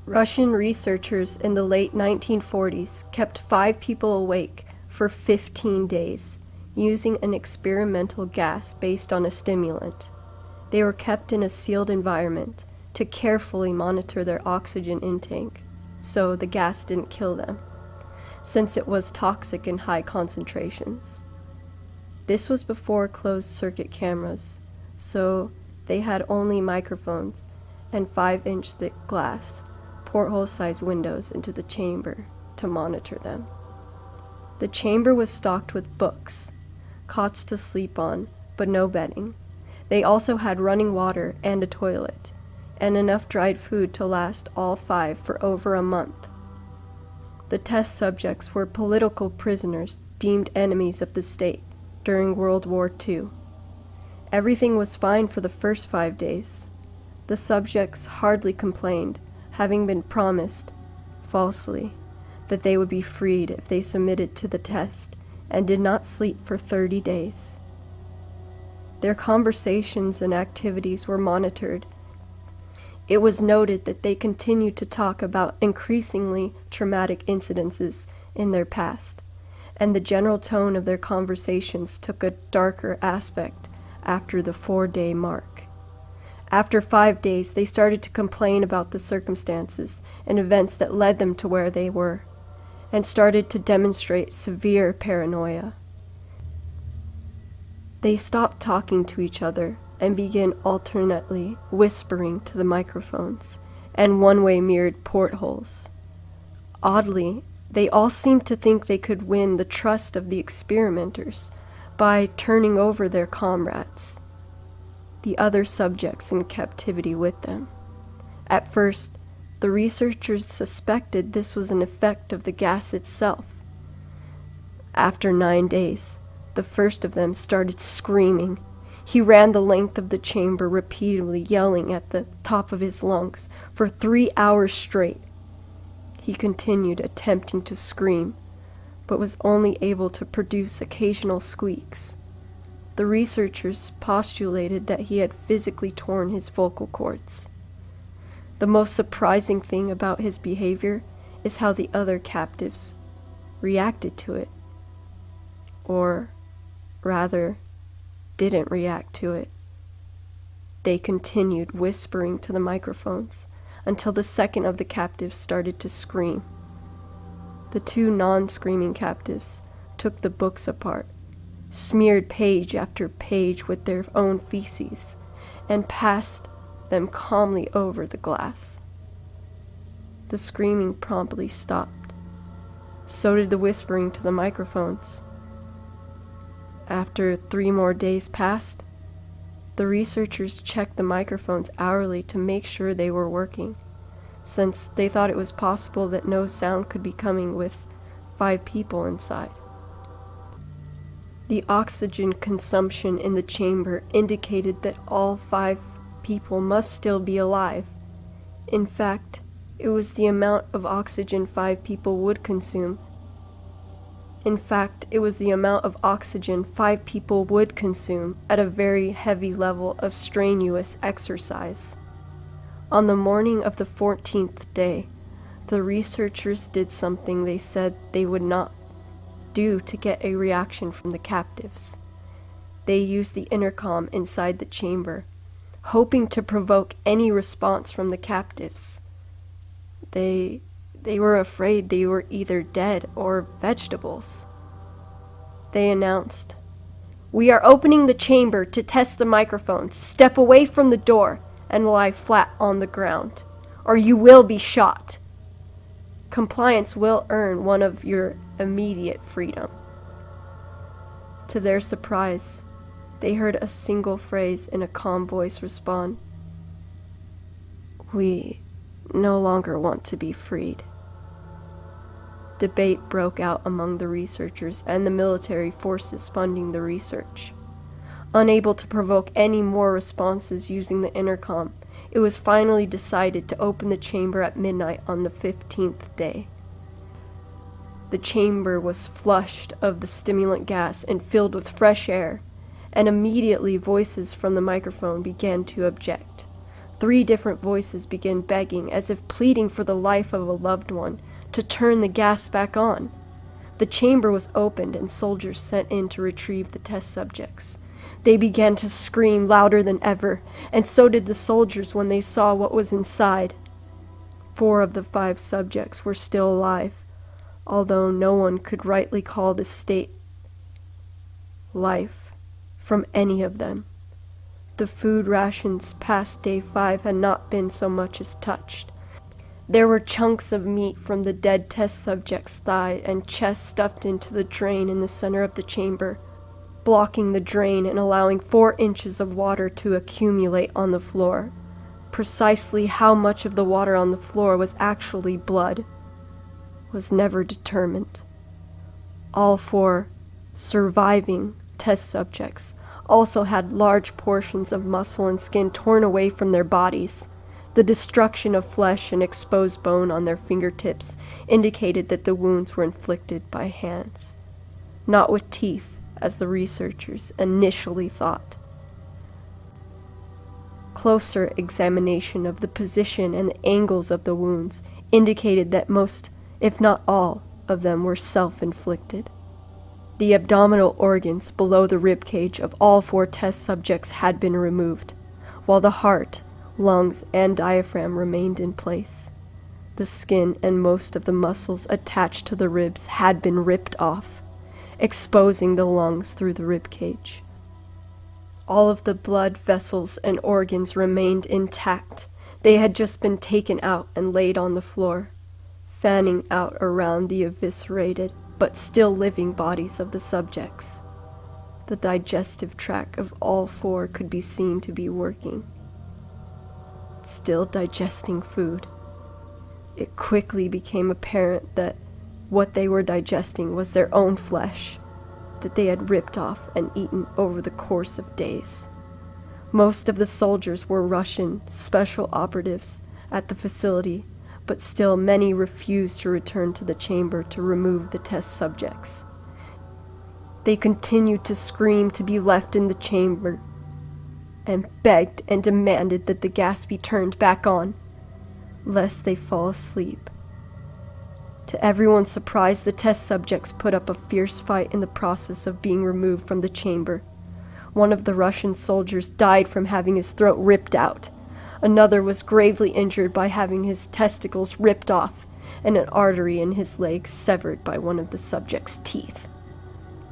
Russian researchers in the late 1940s kept 5 people awake for 15 days using an experimental gas based on a stimulant. They were kept in a sealed environment to carefully monitor their oxygen intake, so the gas didn't kill them, since it was toxic in high concentrations. This was before closed-circuit cameras, so they had only microphones and 5-inch thick glass, porthole-sized windows into the chamber to monitor them. The chamber was stocked with books, cots to sleep on, but no bedding. They also had running water and a toilet, and enough dried food to last all 5 for over a month. The test subjects were political prisoners deemed enemies of the state during World War II. Everything was fine for the first 5 days. The subjects hardly complained, having been promised, falsely, that they would be freed if they submitted to the test and did not sleep for 30 days. Their conversations and activities were monitored. It was noted that they continued to talk about increasingly traumatic incidences in their past, and the general tone of their conversations took a darker aspect after the 4-day mark. After 5 days, they started to complain about the circumstances and events that led them to where they were, and started to demonstrate severe paranoia. They stopped talking to each other and began alternately whispering to the microphones and one-way mirrored portholes. Oddly, they all seemed to think they could win the trust of the experimenters by turning over their comrades, the other subjects in captivity with them. At first, the researchers suspected this was an effect of the gas itself. After 9 days, the first of them started screaming. He ran the length of the chamber repeatedly, yelling at the top of his lungs for 3 hours straight. He continued attempting to scream, but was only able to produce occasional squeaks. The researchers postulated that he had physically torn his vocal cords. The most surprising thing about his behavior is how the other captives reacted to it. Or, rather, didn't react to it. They continued whispering to the microphones until the second of the captives started to scream. The 2 non-screaming captives took the books apart, smeared page after page with their own feces, and passed them calmly over the glass. The screaming promptly stopped. So did the whispering to the microphones. After 3 more days passed, the researchers checked the microphones hourly to make sure they were working, since they thought it was possible that no sound could be coming with 5 people inside. The oxygen consumption in the chamber indicated that all 5 people must still be alive. In fact, it was the amount of oxygen 5 people would consume. At a very heavy level of strenuous exercise. On the morning of the 14th day, the researchers did something they said they would not do to get a reaction from the captives. They used the intercom inside the chamber, hoping to provoke any response from the captives. They were afraid they were either dead or vegetables. They announced, "We are opening the chamber to test the microphones. Step away from the door and lie flat on the ground, or you will be shot. Compliance will earn one of your immediate freedom." To their surprise, they heard a single phrase in a calm voice respond, "We no longer want to be freed." Debate broke out among the researchers and the military forces funding the research. Unable to provoke any more responses using the intercom, it was finally decided to open the chamber at midnight on the 15th day. The chamber was flushed of the stimulant gas and filled with fresh air, and immediately voices from the microphone began to object. 3 different voices began begging, as if pleading for the life of a loved one, to turn the gas back on. The chamber was opened and soldiers sent in to retrieve the test subjects. They began to scream louder than ever, and so did the soldiers when they saw what was inside. 4 of the 5 subjects were still alive, although no one could rightly call the state life from any of them. The food rations past day 5 had not been so much as touched. There were chunks of meat from the dead test subject's thigh and chest stuffed into the drain in the center of the chamber, blocking the drain and allowing 4 inches of water to accumulate on the floor. Precisely how much of the water on the floor was actually blood was never determined. All 4 surviving test subjects also had large portions of muscle and skin torn away from their bodies. The destruction of flesh and exposed bone on their fingertips indicated that the wounds were inflicted by hands, not with teeth, as the researchers initially thought. Closer examination of the position and the angles of the wounds indicated that most, if not all, of them were self-inflicted. The abdominal organs below the rib cage of all 4 test subjects had been removed, while the heart, lungs, and diaphragm remained in place. The skin and most of the muscles attached to the ribs had been ripped off, exposing the lungs through the rib cage. All of the blood vessels and organs remained intact. They had just been taken out and laid on the floor, fanning out around the eviscerated but still living bodies of the subjects. The digestive tract of all 4 could be seen to be working, still digesting food. It quickly became apparent that what they were digesting was their own flesh that they had ripped off and eaten over the course of days. Most of the soldiers were Russian special operatives at the facility, but still many refused to return to the chamber to remove the test subjects. They continued to scream to be left in the chamber and begged and demanded that the gas be turned back on, lest they fall asleep. To everyone's surprise, the test subjects put up a fierce fight in the process of being removed from the chamber. One of the Russian soldiers died from having his throat ripped out. Another was gravely injured by having his testicles ripped off and an artery in his leg severed by one of the subject's teeth.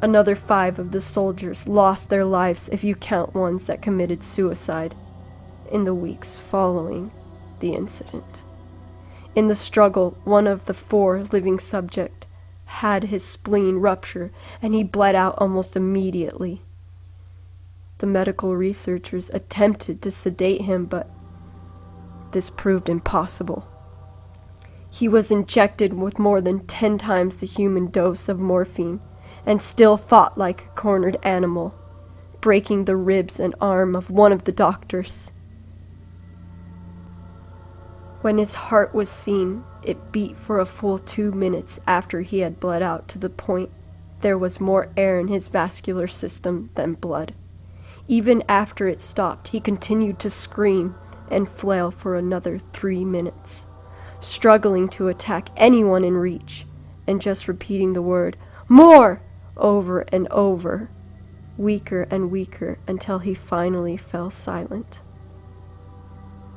Another 5 of the soldiers lost their lives if you count ones that committed suicide in the weeks following the incident. In the struggle, one of the 4 living subjects had his spleen rupture and he bled out almost immediately. The medical researchers attempted to sedate him, but this proved impossible. He was injected with more than 10 times the human dose of morphine and still fought like a cornered animal, breaking the ribs and arm of one of the doctors. When his heart was seen, it beat for a full 2 minutes after he had bled out to the point there was more air in his vascular system than blood. Even after it stopped, he continued to scream and flail for another 3 minutes, struggling to attack anyone in reach, and just repeating the word, "More!" over and over, weaker and weaker, until he finally fell silent.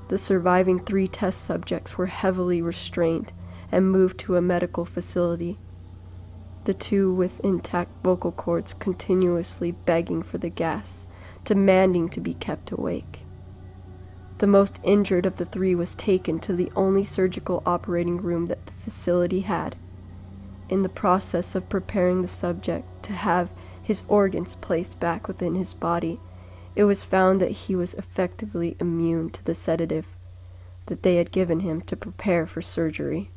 The surviving 3 test subjects were heavily restrained and moved to a medical facility, the 2 with intact vocal cords continuously begging for the gas, demanding to be kept awake. The most injured of the 3 was taken to the only surgical operating room that the facility had. In the process of preparing the subject to have his organs placed back within his body, it was found that he was effectively immune to the sedative that they had given him to prepare for surgery.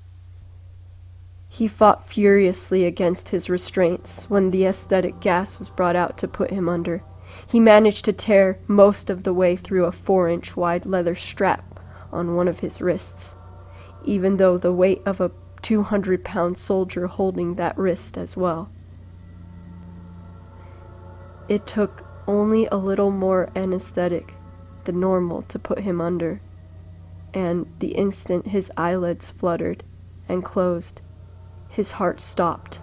He fought furiously against his restraints when the anesthetic gas was brought out to put him under. He managed to tear most of the way through a 4-inch wide leather strap on one of his wrists, even though the weight of a 200-pound soldier holding that wrist as well. It took only a little more anesthetic than normal to put him under, and the instant his eyelids fluttered and closed, his heart stopped.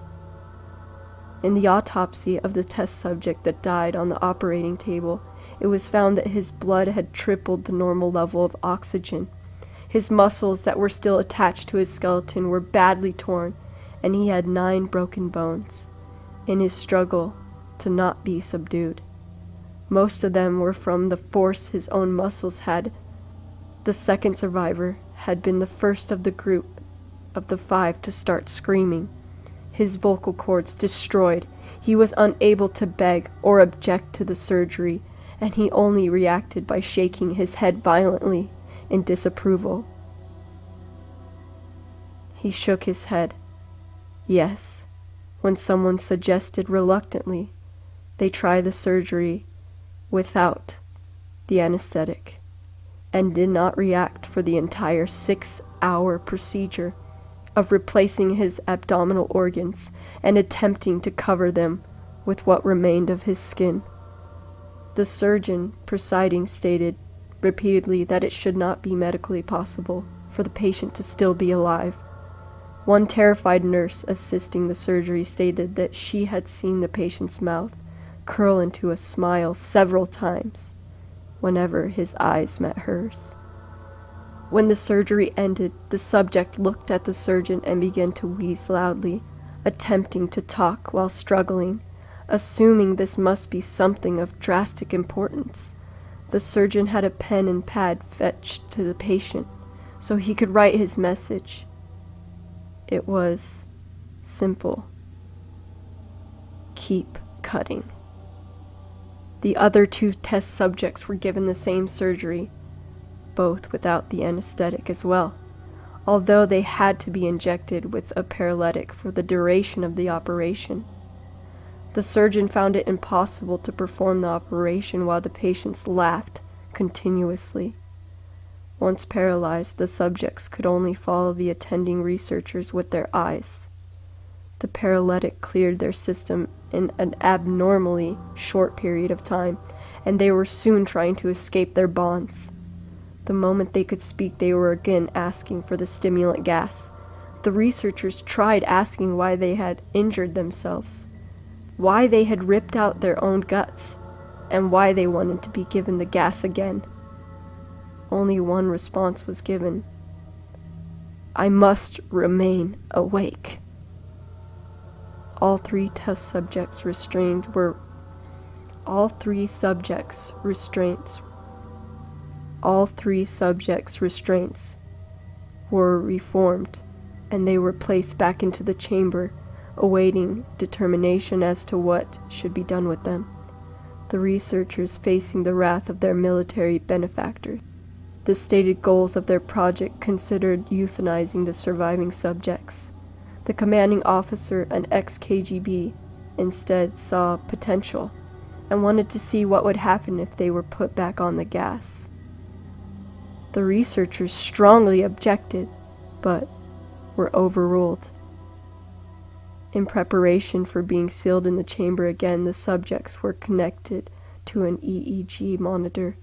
In the autopsy of the test subject that died on the operating table, it was found that his blood had tripled the normal level of oxygen. His muscles that were still attached to his skeleton were badly torn, and he had 9 broken bones in his struggle to not be subdued. Most of them were from the force his own muscles had. The second survivor had been the first of the group of the 5 to start screaming. His vocal cords destroyed. He was unable to beg or object to the surgery, and he only reacted by shaking his head violently in disapproval. He shook his head. Yes, when someone suggested reluctantly they try the surgery without the anesthetic, and did not react for the entire 6-hour procedure of replacing his abdominal organs and attempting to cover them with what remained of his skin. The surgeon presiding stated repeatedly that it should not be medically possible for the patient to still be alive. One terrified nurse assisting the surgery stated that she had seen the patient's mouth curl into a smile several times whenever his eyes met hers. When the surgery ended, the subject looked at the surgeon and began to wheeze loudly, attempting to talk while struggling. Assuming this must be something of drastic importance, the surgeon had a pen and pad fetched to the patient so he could write his message. It was simple. Keep cutting. The other 2 test subjects were given the same surgery, both without the anesthetic as well, although they had to be injected with a paralytic for the duration of the operation. The surgeon found it impossible to perform the operation while the patients laughed continuously. Once paralyzed, the subjects could only follow the attending researchers with their eyes. The paralytic cleared their system in an abnormally short period of time, and they were soon trying to escape their bonds. The moment they could speak, they were again asking for the stimulant gas. The researchers tried asking why they had injured themselves, why they had ripped out their own guts, and why they wanted to be given the gas again. Only one response was given: "I must remain awake." All three subjects' restraints were reformed, and they were placed back into the chamber, awaiting determination as to what should be done with them. The researchers facing the wrath of their military benefactor. The stated goals of their project considered euthanizing the surviving subjects. The commanding officer, an ex-KGB, instead saw potential and wanted to see what would happen if they were put back on the gas. The researchers strongly objected, but were overruled. In preparation for being sealed in the chamber again, the subjects were connected to an EEG monitor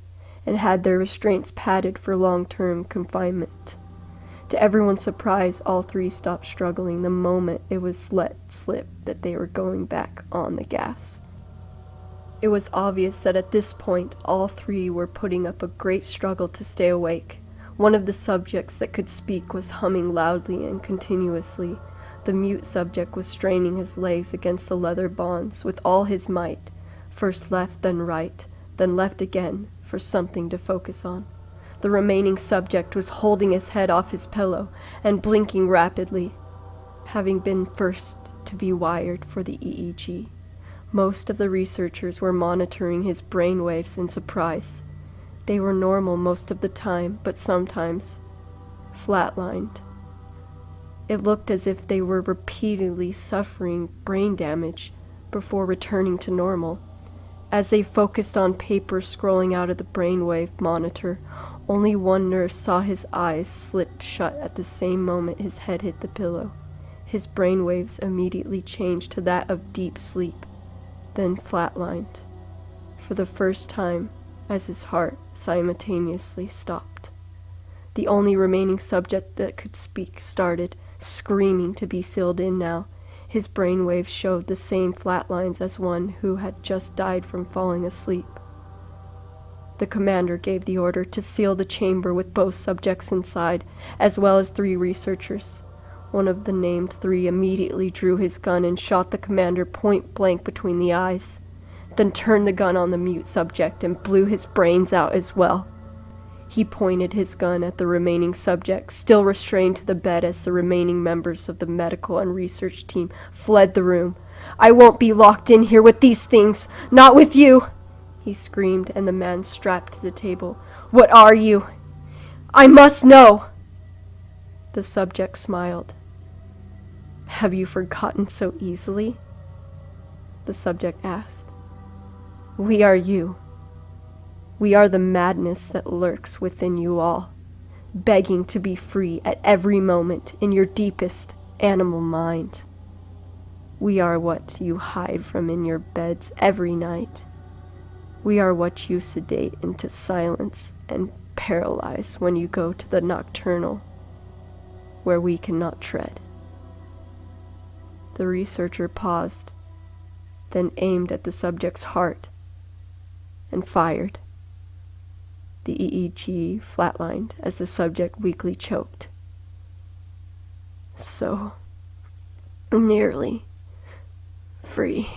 and had their restraints padded for long-term confinement. To everyone's surprise, all three stopped struggling the moment it was let slip that they were going back on the gas. It was obvious that at this point, all three were putting up a great struggle to stay awake. One of the subjects that could speak was humming loudly and continuously. The mute subject was straining his legs against the leather bonds with all his might, first left, then right, then left again, for something to focus on. The remaining subject was holding his head off his pillow and blinking rapidly, having been first to be wired for the EEG. Most of the researchers were monitoring his brainwaves in surprise. They were normal most of the time, but sometimes flatlined. It looked as if they were repeatedly suffering brain damage before returning to normal. As they focused on paper scrolling out of the brainwave monitor, only one nurse saw his eyes slip shut at the same moment his head hit the pillow. His brainwaves immediately changed to that of deep sleep, then flatlined, for the first time as his heart simultaneously stopped. The only remaining subject that could speak started, screaming to be sealed in now. His brainwaves showed the same flat lines as one who had just died from falling asleep. The commander gave the order to seal the chamber with both subjects inside, as well as 3 researchers. One of the named 3 immediately drew his gun and shot the commander point blank between the eyes, then turned the gun on the mute subject and blew his brains out as well. He pointed his gun at the remaining subject, still restrained to the bed as the remaining members of the medical and research team fled the room. "I won't be locked in here with these things! Not with you!" he screamed, and the man strapped to the table. "What are you? I must know!" The subject smiled. "Have you forgotten so easily?" the subject asked. "We are you. We are the madness that lurks within you all, begging to be free at every moment in your deepest animal mind. We are what you hide from in your beds every night. We are what you sedate into silence and paralyze when you go to the nocturnal, where we cannot tread." The researcher paused, then aimed at the subject's heart and fired. The EEG flatlined as the subject weakly choked. "So nearly free."